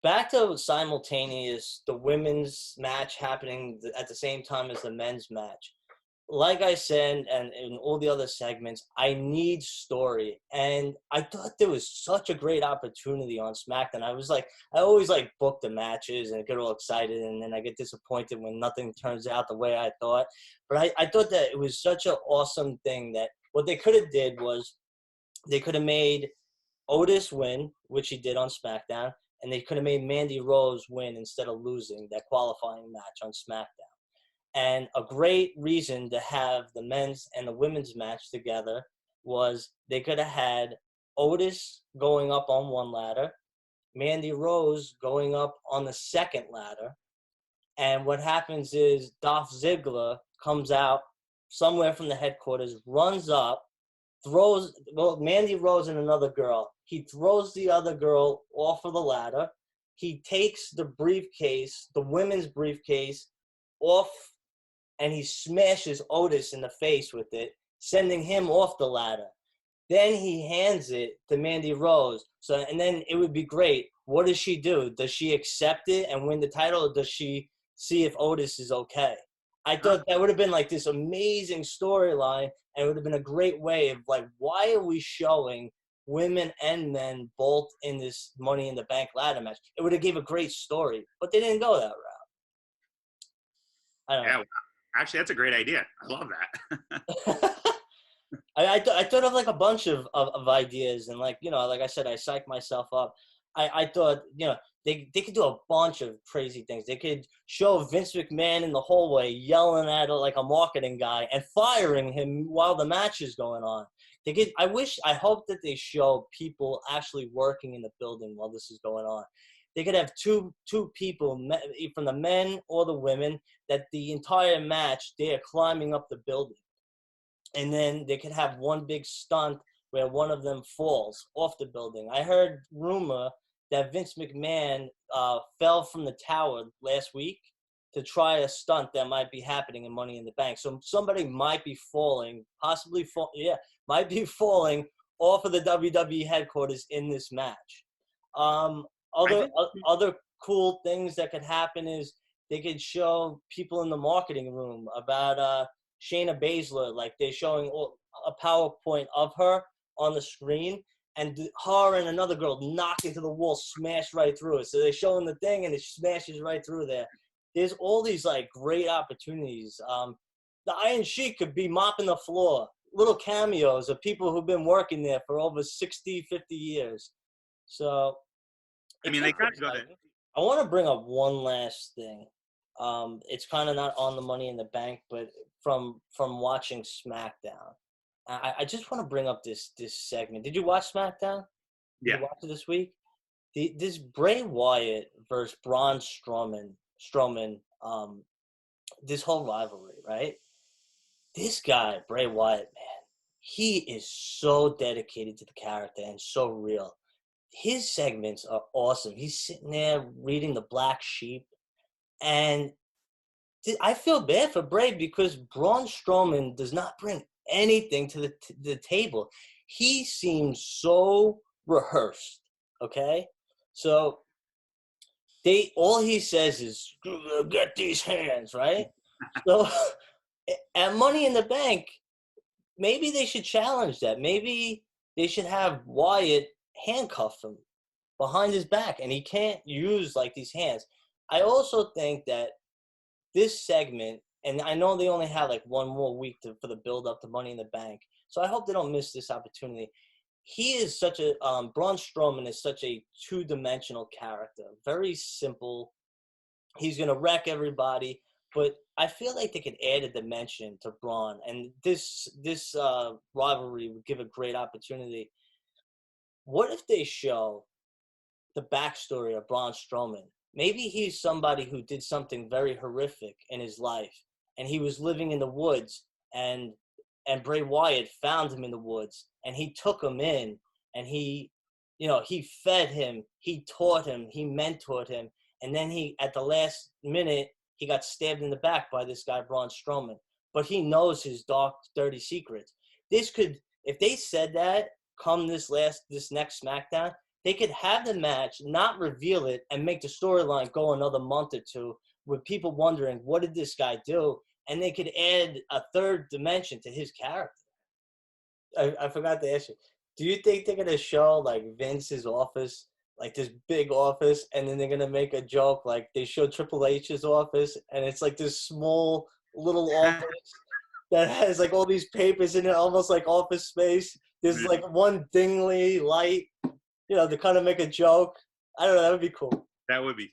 back to simultaneous, the women's match happening at the same time as the men's match. Like I said, and in all the other segments, I need story. And I thought there was such a great opportunity on SmackDown. I always like book the matches and get all excited, and then I get disappointed when nothing turns out the way I thought. But I thought that it was such an awesome thing that what they could have did was they could have made Otis win, which he did on SmackDown, and they could have made Mandy Rose win instead of losing that qualifying match on SmackDown. And a great reason to have the men's and the women's match together was they could have had Otis going up on one ladder, Mandy Rose going up on the second ladder. And what happens is Dolph Ziggler comes out somewhere from the headquarters, runs up, Mandy Rose and another girl. He throws the other girl off of the ladder. He takes the briefcase, the women's briefcase, off, and he smashes Otis in the face with it, sending him off the ladder. Then he hands it to Mandy Rose. And then it would be great. What does she do? Does she accept it and win the title, or does she see if Otis is okay? I thought that would have been like this amazing storyline, and it would have been a great way of like, why are we showing women and men both in this Money in the Bank ladder match? It would have gave a great story, but they didn't go that route. I don't Yeah, know. well, actually, that's a great idea. I love that. I thought of like a bunch of ideas, and like, like I said, I psyched myself up. I thought, they could do a bunch of crazy things. They could show Vince McMahon in the hallway yelling at like a marketing guy and firing him while the match is going on. I hope that they show people actually working in the building while this is going on. They could have two people from the men or the women that the entire match they are climbing up the building, and then they could have one big stunt where one of them falls off the building. I heard rumor that Vince McMahon fell from the tower last week to try a stunt that might be happening in Money in the Bank. So somebody might be falling, might be falling off of the WWE headquarters in this match. Um, I other think other cool things that could happen is they could show people in the marketing room about Shayna Baszler, like they're showing a PowerPoint of her on the screen, and her and another girl knock into the wall, smash right through it. So they're showing the thing, and it smashes right through there. There's all these like great opportunities. The Iron Sheik could be mopping the floor. Little cameos of people who've been working there for over 60, 50 years. So I it mean, they gets kind of go that. exciting. I want to bring up one last thing. It's kind of not on the Money in the Bank, but from watching SmackDown, I just want to bring up this segment. Did you watch SmackDown? Did Yeah. you watch it this week? This Bray Wyatt versus Braun Strowman, this whole rivalry, right? This guy, Bray Wyatt, man, he is so dedicated to the character and so real. His segments are awesome. He's sitting there reading the Black Sheep, and I feel bad for Bray because Braun Strowman does not bring anything to the table. He seems so rehearsed. Okay, so all he says is get these hands right. So at Money in the Bank, maybe they should challenge that. Maybe they should have Wyatt handcuff him behind his back, and he can't use like these hands. I also think that this segment, and I know they only have like one more week for the build up to Money in the Bank, so I hope they don't miss this opportunity. He is such a Braun Strowman is such a two-dimensional character, very simple. He's gonna wreck everybody, but I feel like they could add a dimension to Braun, and this rivalry would give a great opportunity. What if they show the backstory of Braun Strowman? Maybe he's somebody who did something very horrific in his life, and he was living in the woods, and Bray Wyatt found him in the woods, and he took him in, and he fed him, he taught him, he mentored him, and then he, at the last minute, he got stabbed in the back by this guy Braun Strowman, but he knows his dark, dirty secrets. If they said that come this next SmackDown, they could have the match, not reveal it, and make the storyline go another month or two with people wondering, what did this guy do? And they could add a third dimension to his character. I forgot to ask you. Do you think they're gonna show like Vince's office, like this big office, and then they're gonna make a joke like they show Triple H's office, and it's like this small little office that has like all these papers in it, almost like Office Space. There's like one dingly light, to kind of make a joke. I don't know. That would be cool. That would be